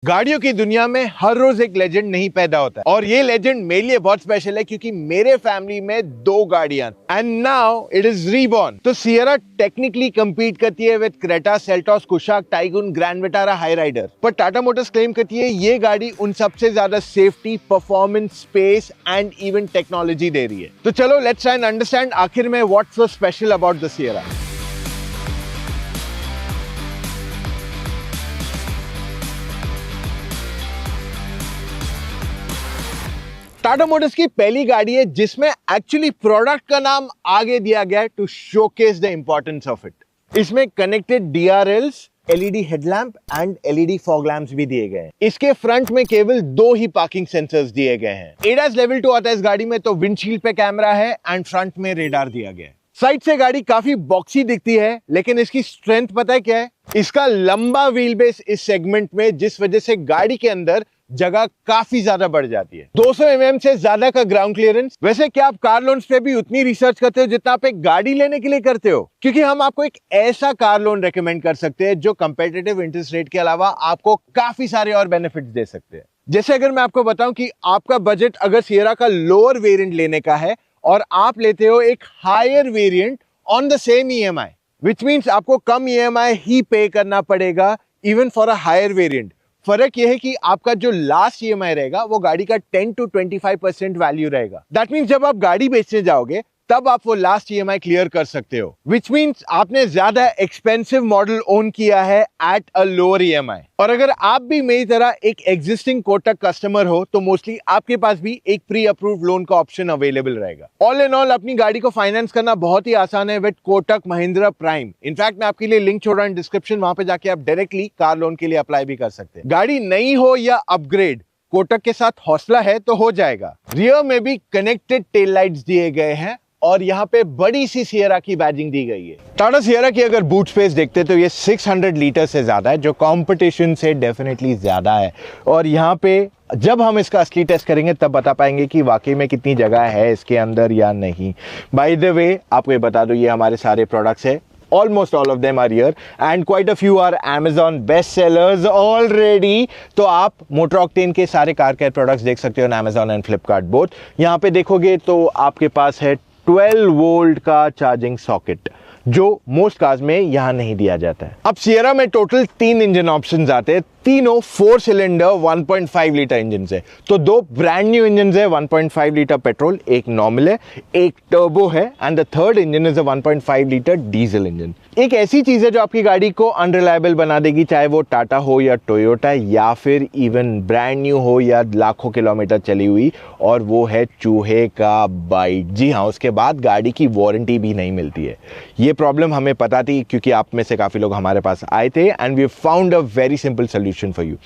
गाड़ियों की दुनिया में हर रोज एक लेजेंड नहीं पैदा होता और ये लेजेंड मेरे लिए बहुत स्पेशल है क्योंकि मेरे फैमिली में 2 गाड़ियां and now it is reborn. तो सियरा टेक्निकली कंपीट करती है with Creta, Seltos, Kushaq, Taigun, Grand Vitara, Hyryder, पर टाटा मोटर्स क्लेम करती है ये गाड़ी उन सबसे ज्यादा safety, performance, space and even technology दे रही है। तो चलो लेट्स ट्राई एंड अंडरस्टैंड आखिर में what's so special about the Sierra. Tata Motors की पहली गाड़ी है जिसमें एक्चुअली प्रोडक्ट का नाम आगे दिया गया है to showcase the importance of it. इसमें connected DRLs, LED headlamp and LED fog lamps भी दिए गए हैं। इसके फ्रंट में केवल 2 ही पार्किंग सेंसर्स दिए गए हैं। एडास लेवल 2 आता है इस गाड़ी में, तो विंडशील्ड पे कैमरा है एंड फ्रंट में रेडार दिया गया है। साइड से गाड़ी काफी बॉक्सी दिखती है, लेकिन इसकी स्ट्रेंथ पता है क्या है? इसका लंबा व्हील बेस इस सेगमेंट में, जिस वजह से गाड़ी के अंदर जगह काफी ज्यादा बढ़ जाती है। 200 mm से ज्यादा का ग्राउंड क्लियरेंस। वैसे क्या आप कार लोन्स पे भी उतनी रिसर्च करते हो जितना आप एक गाड़ी लेने के लिए करते हो? क्योंकि हम आपको एक ऐसा कार लोन रेकमेंड कर सकते हैं जो कंपेटिटिव इंटरेस्ट रेट के अलावा आपको काफी सारे और बेनिफिट्स दे सकते हैं। जैसे अगर मैं आपको बताऊं कि आपका बजट अगर सियरा का लोअर वेरिएंट लेने का है और आप लेते हो एक higher variant on the same EMI, which means आपको कम ईएमआई ही पे करना पड़ेगा even for a higher variant. फर्क यह है कि आपका जो लास्ट ईएमआई रहेगा वो गाड़ी का 10 to 25% वैल्यू रहेगा। दैट मीन्स जब आप गाड़ी बेचने जाओगे तब आप वो लास्ट ईएमआई क्लियर कर सकते हो, विच मीन्स आपने ज्यादा एक्सपेंसिव मॉडल ओन किया है एट अ लोअर ईएमआई। और अगर आप भी मेरी तरह एक एग्जिस्टिंग कोटक कस्टमर हो तो मोस्टली आपके पास भी एक प्री अप्रूव्ड लोन का ऑप्शन अवेलेबल रहेगा। ऑल इन ऑल अपनी गाड़ी को फाइनेंस करना बहुत ही आसान है with Kotak Mahindra prime. In fact मैं आपके लिए लिंक छोड़ रहा हूं डिस्क्रिप्शन, वहां पे जाके आप डायरेक्टली कार लोन के लिए अप्लाई भी कर सकते हैं। गाड़ी नई हो या अपग्रेड, कोटक के साथ हौसला है तो हो जाएगा। रियर में भी कनेक्टेड टेल लाइट्स दिए गए हैं और यहाँ पे बड़ी सी सियरा की बैजिंग दी गई है। टाटा सियरा की अगर बूट स्पेस देखते तो ये 600 लीटर से ज्यादा है, जो कंपटीशन से डेफिनेटली ज्यादा है। और यहाँ पे जब हम इसका असली टेस्ट करेंगे तब बता पाएंगे कि वाकई में कितनी जगह है इसके अंदर या नहीं। बाय द वे आपको ये बता दो, ये हमारे सारे प्रोडक्ट्स है, almost all of them are here and quite a few are Amazon best sellers already। तो आप मोटर ऑक्टेन के सारे कार केयर प्रोडक्ट्स देख सकते हो Amazon and Flipkart both। यहाँ पे देखोगे तो आपके पास है 12 वोल्ट का चार्जिंग सॉकेट, जो मोस्ट कार्स में यहां नहीं दिया जाता है। अब सियरा में टोटल 3 इंजन ऑप्शंस आते हैं, तीनों 4 सिलेंडर 1.5 लीटर इंजन है। तो 2 ब्रांड न्यू इंजन है, 1.5 लीटर पेट्रोल, एक नॉर्मल है, एक टर्बो है and the third engine is a 1.5 litre diesel engine. एक ऐसी चीज है जो आपकी गाड़ी को अनरिलायबल बना देगी, चाहे वो टाटा हो या टोयोटा या फिर इवन ब्रांड न्यू हो या लाखों किलोमीटर चली हुई, और वो है चूहे का बाइट। जी हाँ, उसके बाद गाड़ी की वारंटी भी नहीं मिलती है। ये प्रॉब्लम हमें पता थी क्योंकि आप में से काफी लोग हमारे पास आए थे and we found a very simple solution for you.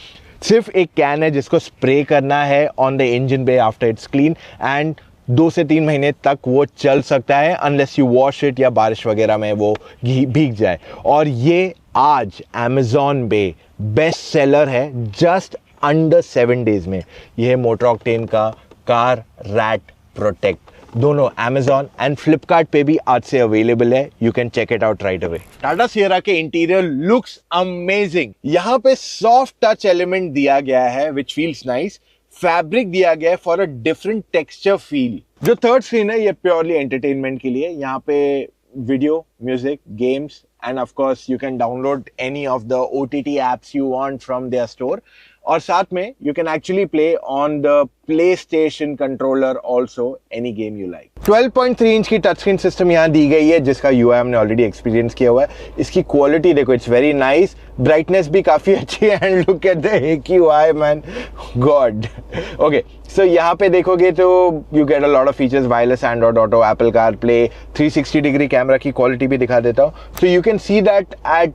सिर्फ एक कैन है जिसको स्प्रे करना है on the engine bay after it's clean and 2 से 3 महीने तक वो चल सकता है अनलेस यू वॉश इट या बारिश वगैरह में वो भीग जाए। और ये आज Amazon पे बेस्ट सेलर है जस्ट अंडर 7 डेज में। यह है मोटर ऑक्टेन का कार रैट प्रोटेक्ट, दोनों Amazon एंड Flipkart पे भी आज से अवेलेबल है। You can check it out right away. Tata Sierra के इंटीरियर लुक्स अमेजिंग। यहाँ पे सॉफ्ट टच एलिमेंट दिया गया है विच फील्स नाइस। फैब्रिक दिया गया है for a different texture feel. जो थर्ड स्क्रीन है ये प्योरली एंटरटेनमेंट के लिए। यहाँ पे video, music, games and of course you can download any of the OTT apps you want from their store. और साथ में you can actually play on the PlayStation controller also any game you like. 12.3 inch की touch screen system यहाँ दी गई है जिसका UI हमने ऑलरेडी एक्सपीरियंस किया हुआ है। इसकी क्वालिटी देखो, इट्स वेरी नाइस, ब्राइटनेस भी काफी अच्छी है and look at the UI man, god. Okay, so यहाँ पे देखोगे तो you get a lot of features, wireless Android Auto, Apple car play, 360 degree camera की क्वालिटी भी दिखा देता हूँ। So you can see that at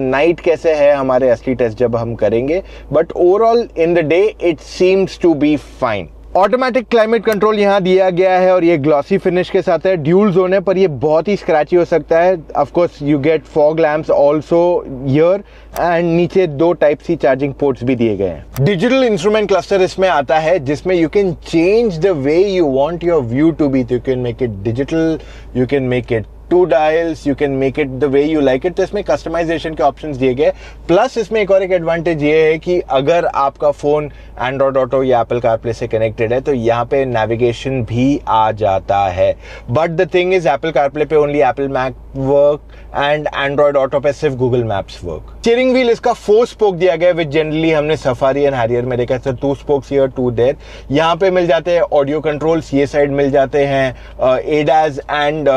night कैसे है हमारे असली टेस्ट जब हम करेंगे, but overall in the day it seems to be fine. Automatic climate control यहाँ दिया गया है और ये ग्लॉसी फिनिश के साथ है। ड्यूल जोन है पर ये बहुत ही स्क्रैची हो सकता है। Of course you get fog lamps also here and नीचे 2 टाइप सी चार्जिंग पोर्ट्स भी दिए गए हैं। डिजिटल इंस्ट्रूमेंट क्लस्टर इसमें आता है जिसमें you can change the way you want your view to be. You can make it digital, you can make it 2 dials, you can make it the way you like it. तो इसमें customization के options दिए गए। Plus इसमें एक और एक advantage ये है कि अगर आपका फ़ोन एंड्रॉयड ऑटो या एप्पल कारप्ले से कनेक्टेड है तो यहाँ पे नेविगेशन भी आ जाता है। But the thing is Apple CarPlay पे only Apple map work and Android Auto पे सिर्फ Google maps work. Steering wheel इसका 4 स्पोक दिया गया है, विच जनरली हमने सफारी एंड हैरियर में देखा है 2 स्पोक्स हियर 2 देयर। यहाँ पे मिल जाते हैं ऑडियो कंट्रोल्स, ये साइड मिल जाते हैं एडास एंड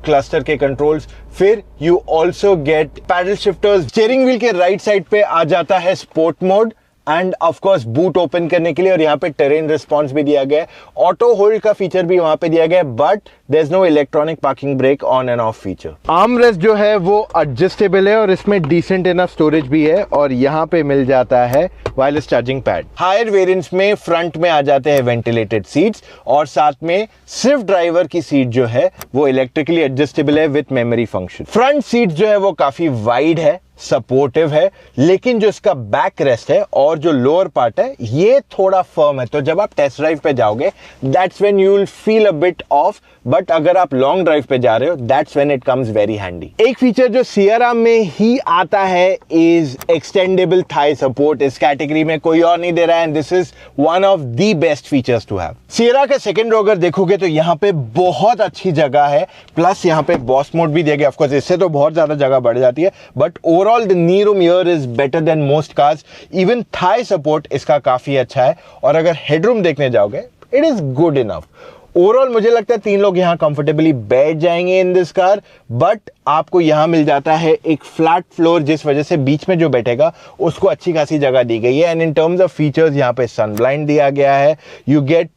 क्लस्टर के कंट्रोल्स। फिर you also get paddle shifters. Steering wheel के राइट साइड पे आ जाता है sport mode and of course boot open करने के लिए, और यहाँ पे टेरेन रिस्पॉन्स भी दिया गया है। ऑटो होल्ड का फीचर भी वहां पे दिया गया है, but there is no electronic parking brake on and off feature. Arm rest जो है वो एडजस्टेबल है और इसमें डिसेंट इनफ स्टोरेज भी है, और यहाँ पे मिल जाता है wireless charging pad. Higher variants में फ्रंट में आ जाते हैं वेंटिलेटेड सीट्स, और साथ में सिर्फ ड्राइवर की सीट जो है वो इलेक्ट्रिकली एडजस्टेबल है with memory function. Front seat जो है वो काफी वाइड है, सपोर्टिव है, लेकिन जो इसका बैक रेस्ट है और जो लोअर पार्ट है ये थोड़ा फर्म है। तो जब आप टेस्ट ड्राइव पे जाओगे that's when you will feel a bit off, but अगर आप लॉन्ग ड्राइव पे जा रहे हो that's when it comes very handy. एक फीचर जो सियरा में ही आता है इज एक्सटेंडेबल थाई सपोर्ट। इस कैटेगरी में कोई और नहीं दे रहा है, and this is one of the best features to have. Sierra का सेकंड रो अगर देखोगे तो यहाँ पे बहुत अच्छी जगह है, प्लस यहाँ पे बॉस मोड भी दिया गया। ऑफ कोर्स इससे तो बहुत ज्यादा जगह बढ़ जाती है, but overall the knee room here is better than most cars. Even Thai support इसका काफी अच्छा है, और अगर हेडरूम देखने जाओगे it is good enough. Overall मुझे लगता है 3 लोग यहाँ कंफर्टेबली बैठ जाएंगे इन दिस कार, बट आपको यहाँ मिल जाता है एक फ्लैट फ्लोर, जिस वजह से बीच में जो बैठेगा उसको अच्छी खासी जगह दी गई है। And in terms of features यहाँ पे सन ब्लाइंड दिया गया है, you get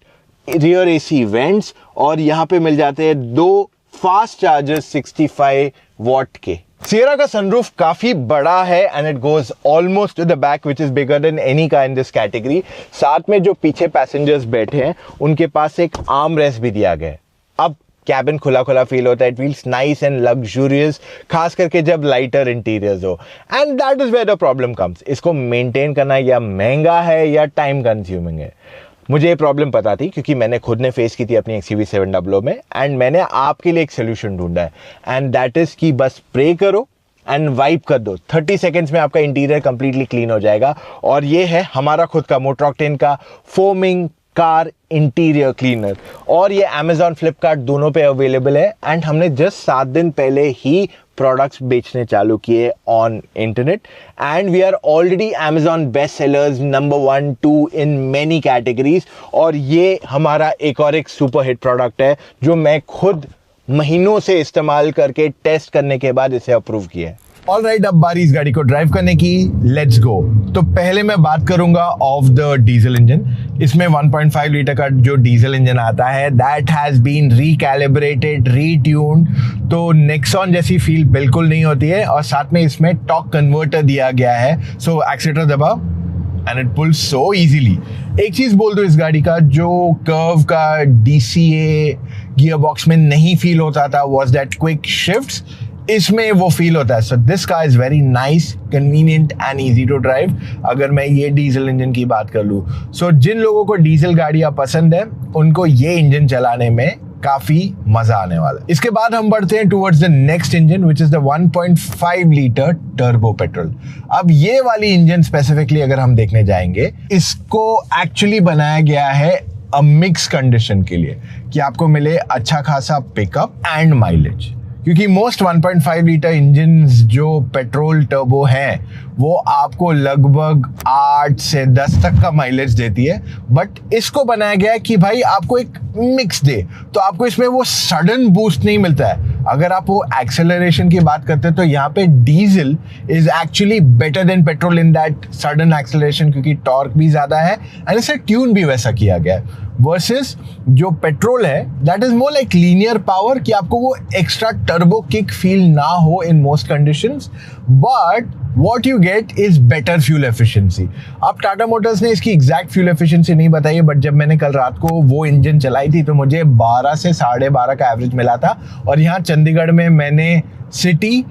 rear AC vents, और यहाँ पे मिल जाते हैं 2 फास्ट चार्जर्स 65 वॉट के। सियरा का सनरूफ काफी बड़ा है and it goes almost two the back, which is bigger than any car in this category. साथ में जो पीछे पैसेंजर्स बैठे हैं उनके पास एक आर्म रेस्ट भी दिया गया है। अब कैबिन खुला खुला फील होता है, it feels nice and luxurious, खास करके जब लाइटर इंटीरियर्स हो, and that is where the problem comes. इसको मेंटेन करना या महंगा है या टाइम कंज्यूमिंग है। मुझे ये प्रॉब्लम पता थी क्योंकि मैंने खुद ने फेस की थी अपनी XUV700 में, एंड मैंने आपके लिए एक सोल्यूशन ढूंढा है, एंड दैट इज कि बस स्प्रे करो एंड वाइप कर दो। 30 सेकेंड्स में आपका इंटीरियर कंप्लीटली क्लीन हो जाएगा। और ये है हमारा खुद का मोटर ऑक्टेन का फोमिंग कार इंटीरियर क्लीनर, और ये Amazon फ्लिपकार्ट दोनों पे अवेलेबल है। एंड हमने जस्ट 7 दिन पहले ही प्रोडक्ट्स बेचने चालू किए on internet, and we are already Amazon best sellers number 1, 2 in many categories. और ये हमारा एक और एक सुपर हिट प्रोडक्ट है जो मैं खुद महीनों से इस्तेमाल करके टेस्ट करने के बाद इसे अप्रूव किया है। ऑल राइट, अब बारी इस गाड़ी को ड्राइव करने की, लेट्स गो। तो पहले मैं बात करूंगा ऑफ द डीजल इंजन। इसमें 1.5 लीटर का जो डीजल इंजन आता है दैट हैज बीन रिकैलिब्रेटेड, रीट्यून्ड, तो नेक्सॉन जैसी फील बिल्कुल नहीं होती है। और साथ में इसमें टॉर्क कन्वर्टर दिया गया है, सो एक्सीलरेटर दबाओ and it pools so easily. एक चीज बोल दो, इस गाड़ी का जो कर्व का DCA गियर बॉक्स में नहीं फील होता था, वाज दैट क्विक शिफ्ट्स, इसमें वो फील होता है। So this car is very nice, convenient and easy to drive, अगर मैं ये डीजल इंजन की बात कर लूँ। सो जिन लोगों को डीजल गाड़ियां पसंद है उनको ये इंजन चलाने में काफी मजा आने वाला है। इसके बाद हम बढ़ते हैं towards the next engine, which is the 1.5 litre turbo petrol. अब ये वाली इंजन स्पेसिफिकली अगर हम देखने जाएंगे, इसको एक्चुअली बनाया गया है अ मिक्स कंडीशन के लिए, कि आपको मिले अच्छा खासा पिकअप एंड माइलेज। क्योंकि मोस्ट 1.5 लीटर इंजन्स जो पेट्रोल टर्बो हैं वो आपको लगभग 8 से 10 तक का माइलेज देती है, बट इसको बनाया गया है कि भाई आपको एक मिक्स दे, तो आपको इसमें वो सडन बूस्ट नहीं मिलता है। अगर आप वो एक्सेलरेशन की बात करते हैं तो यहाँ पे diesel is actually better than petrol in that sudden acceleration, क्योंकि टॉर्क भी ज्यादा है एंड इसे ट्यून भी वैसा किया गया है। वर्सेस जो पेट्रोल है that is more like linear power, कि आपको वो एक्स्ट्रा टर्बो किक फील ना हो in most conditions, but what you get is better fuel efficiency। अब टाटा मोटर्स ने इसकी एग्जैक्ट फ्यूल एफिशिएंसी नहीं बताई है, बट जब मैंने कल रात को वो इंजन चलाई थी तो मुझे 12 से 12.5 का एवरेज मिला था। और यहाँ चंडीगढ़ में मैंने city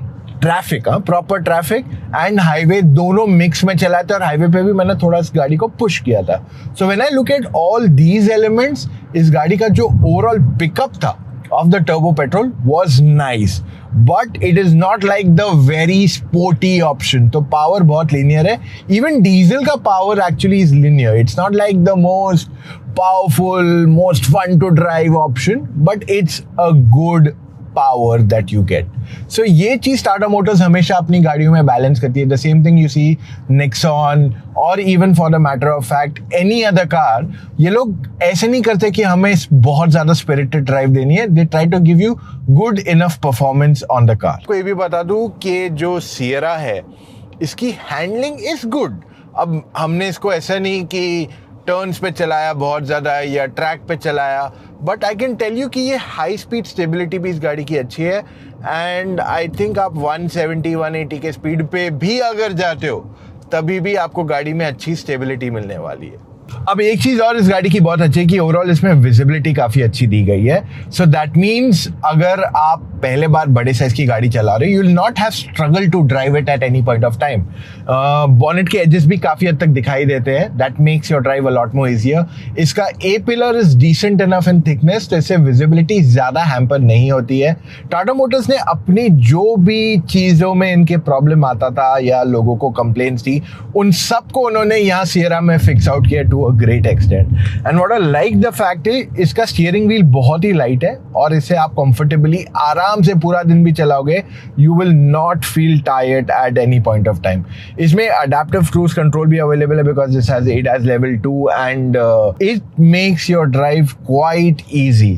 traffic, proper traffic and highway दोनों मिक्स में चलाया था, और हाईवे पे भी मैंने थोड़ा इस गाड़ी को पुश किया था। So when I look at all these elements, इस गाड़ी का जो ओवरऑल पिकअप था of the turbo petrol was nice, but it is not like the very sporty option. तो power बहुत linear है. Even diesel का power actually is linear. It's not like the most powerful, most fun to drive option, but it's a good power that you get. So ये चीज Tata Motors हमेशा अपनी गाड़ियों में बैलेंस करती है. The same thing you see Nexon or even for the matter of fact any other car. ये लोग ऐसे नहीं करते कि हमें बहुत ज्यादा स्पिरिटेड ड्राइव देनी है. They try to give you good enough performance on the car. आपको ये भी बता दूं कि जो सियरा है इसकी हैंडलिंग इज गुड. अब हमने इसको ऐसा नहीं कि टर्न्स पे चलाया बहुत ज़्यादा या ट्रैक पे चलाया, but I can tell you कि ये हाई स्पीड स्टेबिलिटी भी इस गाड़ी की अच्छी है. एंड आई थिंक आप 170-180 के स्पीड पे भी अगर जाते हो तभी भी आपको गाड़ी में अच्छी स्टेबिलिटी मिलने वाली है. अब एक चीज और इस गाड़ी की बहुत अच्छी है कि ओवरऑल इसमें विजिबिलिटी काफी अच्छी दी गई है. सो दैट मीन्स अगर आप पहले बार बड़े साइज की गाड़ी चला रहे हो, you will not have struggle to drive it at any point of time. Bonnet के एजेस भी काफी हद तक दिखाई देते हैं. That makes your drive a lot more easier. इसका A pillar is decent enough in thickness, तो इससे विजिबिलिटी ज्यादा हैम्पर नहीं होती है. टाटा मोटर्स ने अपनी जो भी चीजों में इनके प्रॉब्लम आता था या लोगों को कंप्लेंट्स थी, उन सबको उन्होंने यहाँ सियरा में फिक्स आउट किया to a great extent. And what I like the fact है इसका स्टीयरिंग व्हील बहुत ही लाइट है और इसे आप कंफर्टेबली आराम से पूरा दिन भी चलाओगे. You will not feel tired at any point of time. इसमें adaptive cruise control भी अवेलेबल है because this has ADAS level 2 and it makes your drive quite easy.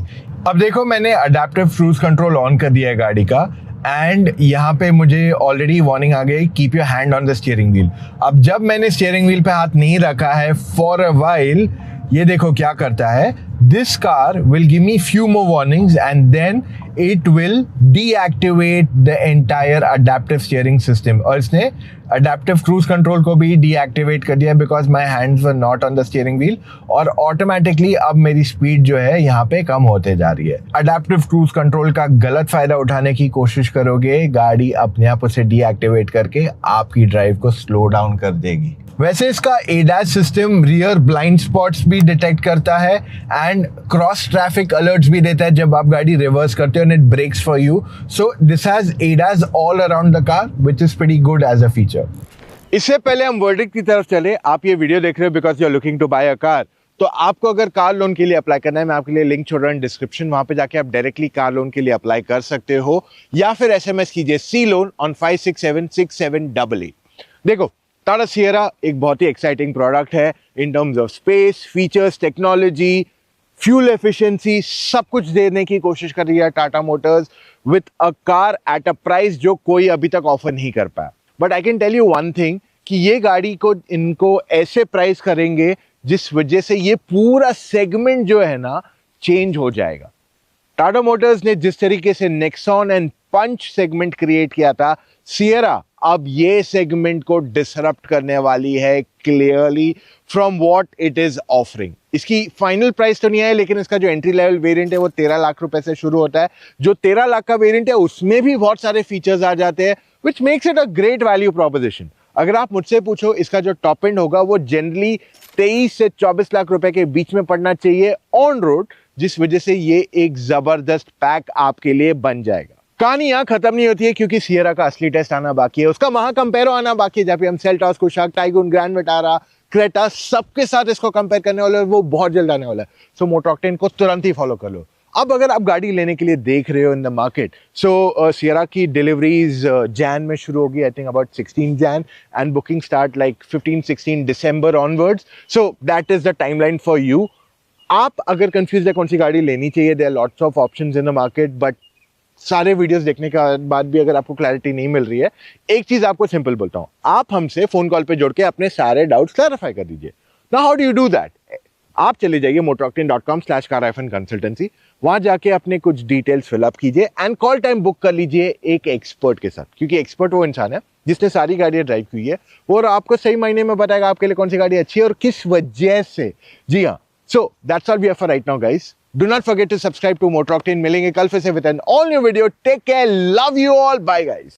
अब देखो मैंने adaptive cruise control ऑन कर दिया है गाड़ी का एंड यहाँ पे मुझे ऑलरेडी वार्निंग आ गई, keep your hand on the steering wheel. अब जब मैंने स्टीयरिंग व्हील पे हाथ नहीं रखा है फॉर अ वाइल, ये देखो क्या करता है. This car will give me few more warnings and then it will deactivate the entire adaptive steering system. और इसने अडेप्टिव क्रूज कंट्रोल को भी डीएक्टिवेट कर दिया because my hands were not on the steering wheel. और automatically अब मेरी speed जो है यहाँ पे कम होते जा रही है. अडेप्टिव क्रूज कंट्रोल का गलत फायदा उठाने की कोशिश करोगे, गाड़ी अपने आप उसे डीएक्टिवेट करके आपकी ड्राइव को स्लो डाउन कर देगी. वैसे इसका ADAS system rear blind spots भी डिटेक्ट करता है एंड क्रॉस ट्रैफिक अलर्ट्स भी देता है जब आप गाड़ी रिवर्स करते हो and it brakes for you. So this has ADAS all around the car which is pretty good as a feature. इससे पहले हम वर्डिक्ट की तरफ चले. आप ये वीडियो देख रहे हो because you are looking to buy a car. तो आपको अगर कार लोन के लिए अप्लाई करना है, मैं आपके लिए लिंक छोड़ रहा हूँ डिस्क्रिप्शन, वहां पे जाके आप डायरेक्टली कार लोन के लिए अप्लाई कर सकते हो या फिर SMS कीजिए C लोन ऑन 56767888. देखो टाटा सियरा एक बहुत ही एक्साइटिंग प्रोडक्ट है in terms of space, features, technology, fuel efficiency, सब कुछ देने की कोशिश कर रही है Tata Motors with a car at a price जो कोई अभी तक ऑफर नहीं कर पाया. But I can tell you one thing कि ये गाड़ी को इनको ऐसे प्राइस करेंगे जिस वजह से ये पूरा सेगमेंट जो है ना चेंज हो जाएगा. टाटा मोटर्स ने जिस तरीके से Nexon and Punch segment create किया था, सियरा अब ये सेगमेंट को डिसरप्ट करने वाली है clearly from what it is offering. इसकी फाइनल प्राइस तो नहीं है, लेकिन इसका जो एंट्री लेवल वेरिएंट है वो 13 लाख रुपए से शुरू होता है. जो 13 लाख का वेरिएंट है उसमें भी बहुत सारे फीचर्स आ जाते हैं which makes it a great value proposition. अगर आप मुझसे पूछो इसका जो टॉप एंड होगा वो जनरली 23 से 24 लाख रुपए के बीच में पड़ना चाहिए ऑन रोड, जिस वजह से ये एक जबरदस्त पैक आपके लिए बन जाएगा. कहानी यहाँ खत्म नहीं होती है क्योंकि सियरा का असली टेस्ट आना बाकी है, उसका महा कंपेरो आना बाकी है, जहाँ पे हम Seltos, Kushaq, Taigun, Grand Vitara, Creta सबके साथ इसको कंपेयर करने वाले, वो बहुत जल्द आने वाला है. सो मोटर ऑक्टेन को तुरंत ही फॉलो कर लो. अब अगर आप गाड़ी लेने के लिए देख रहे हो in the market, so Sierra की डिलीवरीज जैन में शुरू होगी, I think about 16 Jan, and booking start like 15-16 December onwards. So that is the timeline for you. आप अगर कंफ्यूज है कौन सी गाड़ी लेनी चाहिए, there are lots of options in the market, but सारे वीडियोस देखने के बाद भी अगर आपको क्लैरिटी नहीं मिल रही है, एक चीज आपको सिंपल बोलता हूं, आप हमसे फोन कॉल पे जुड़ के अपने सारे डाउट्स क्लैरिफाई कर दीजिए. Now how do you do that? आप चले जाइए motoroctane.com/car-consultancy, वहां जाके अपने कुछ डिटेल्स फिलअप कीजिए एंड कॉल टाइम बुक कर लीजिए एक एक्सपर्ट के साथ, क्योंकि एक्सपर्ट वो इंसान है जिसने सारी गाड़ियां ड्राइव की है और आपको सही मायने में बताएगा आपके लिए कौन सी गाड़ी अच्छी है और किस वजह से. जी हाँ, so that's all we have for right now guys. Do not forget to subscribe to Motor Octane. मिलेंगे कल फिर से with an all new video. Take care. Love you all. Bye guys.